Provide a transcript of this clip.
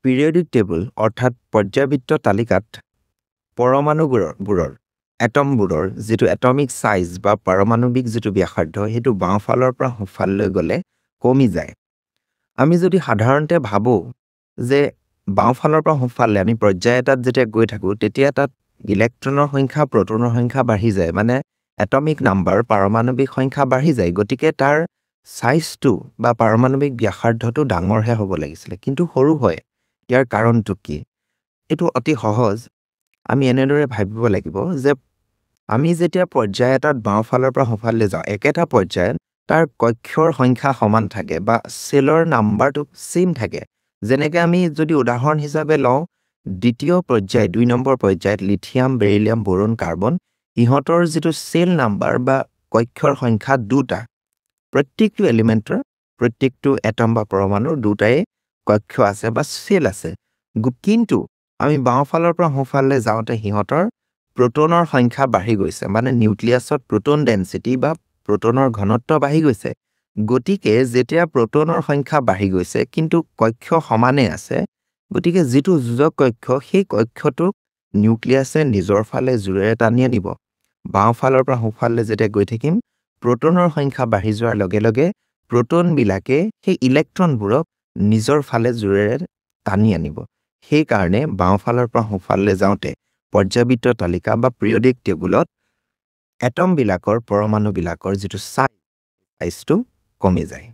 Periodic table অৰ্থাৎ পৰ্যায়বৃত্ত তালিকাত পৰমাণুবোৰৰ এটমবোৰৰ যিটো এটমিক সাইজ বা পাৰমাণবিক যিটো ব্যাসাৰ্ধ সেইটো বাওঁফালৰ পৰা সোঁফাললৈ গ'লে কমি যায়। আমি যদি সাধাৰণতে ভাবো যে বাওঁফালৰ পৰা সোঁফালে আমি পৰ্যায় এটাত যেতিয়া গৈ থাকো তেতিয়া তাত ইলেক্ট্ৰনৰ সংখ্যা প্ৰটনৰ সংখ্যা বাঢ়ি যায়, মানে এটমিক নাম্বাৰ পাৰমাণবিক সংখ্যা বাঢ়ি যায়। গতিকে তাৰ সাইজটো বা পাৰমাণবিক ব্যাসাৰ্ধটো ডাঙৰহে হ'ব লাগিছিলে, কিন্তু সৰু হয়। ইয়াৰ কাৰণটো কি? এইটো অতি সহজ। আমি এনেদৰে ভাবিব লাগিব যে আমি যেতিয়া পৰ্যায় এটাত বাওঁফালৰ পৰা সোঁফাললৈ যাওঁ, একেটা পৰ্যায়ত তাৰ কক্ষৰ সংখ্যা সমান থাকে বা সেলৰ নাম্বাৰটো সেম থাকে। যেনেকৈ আমি যদি উদাহৰণ হিচাপে লওঁ, দ্বিতীয় পৰ্যায় 2 নম্বৰ পৰ্যায়ত লিথিয়াম, বেৰিলিয়াম, বোৰন, কাৰ্বন ইহঁতৰ যিটো সেল নাম্বাৰ বা কক্ষৰ সংখ্যা দুটা। প্ৰত্যেকটো এলিমেন্টৰ প্ৰত্যেকটো এটম বা পৰমাণুৰ দুটাই কক্ষ আছে বা সেল আছে। কিন্তু আমি বাওঁফালৰ পৰা সোঁফাললৈ যাওঁতে সিহঁতৰ প্ৰোটনৰ সংখ্যা বাঢ়ি গৈছে, মানে নিউক্লিয়াছত প্ৰোটন ডেন্সিটি বা প্ৰোটনৰ ঘনত্ব বাঢ়ি গৈছে। গতিকে যেতিয়া প্ৰোটনৰ সংখ্যা বাঢ়ি গৈছে কিন্তু কক্ষ সমানে আছে, গতিকে যিটো যোজক কক্ষ সেই কক্ষটোক নিউক্লিয়াছে নিজৰ ফালে জোৰেৰে টানি আনিব। বাওঁফালৰ পৰা সোঁফাললৈ যেতিয়া গৈ থাকিম, প্ৰোটনৰ সংখ্যা বাঢ়ি যোৱাৰ লগে লগে প্ৰোটনবিলাকে সেই ইলেক্ট্ৰনবোৰক নিজৰ ফালে জোৰেৰে টানি আনিব। সেই কাৰণে বাওঁফালৰ পৰা সোঁফাললৈ যাওঁতে পৰ্যায়বৃত্ত তালিকা বা পিৰিয়ডিক টেবুলত এটমবিলাকৰ পৰমাণুবিলাকৰ যিটো সাইজটো কমি যায়।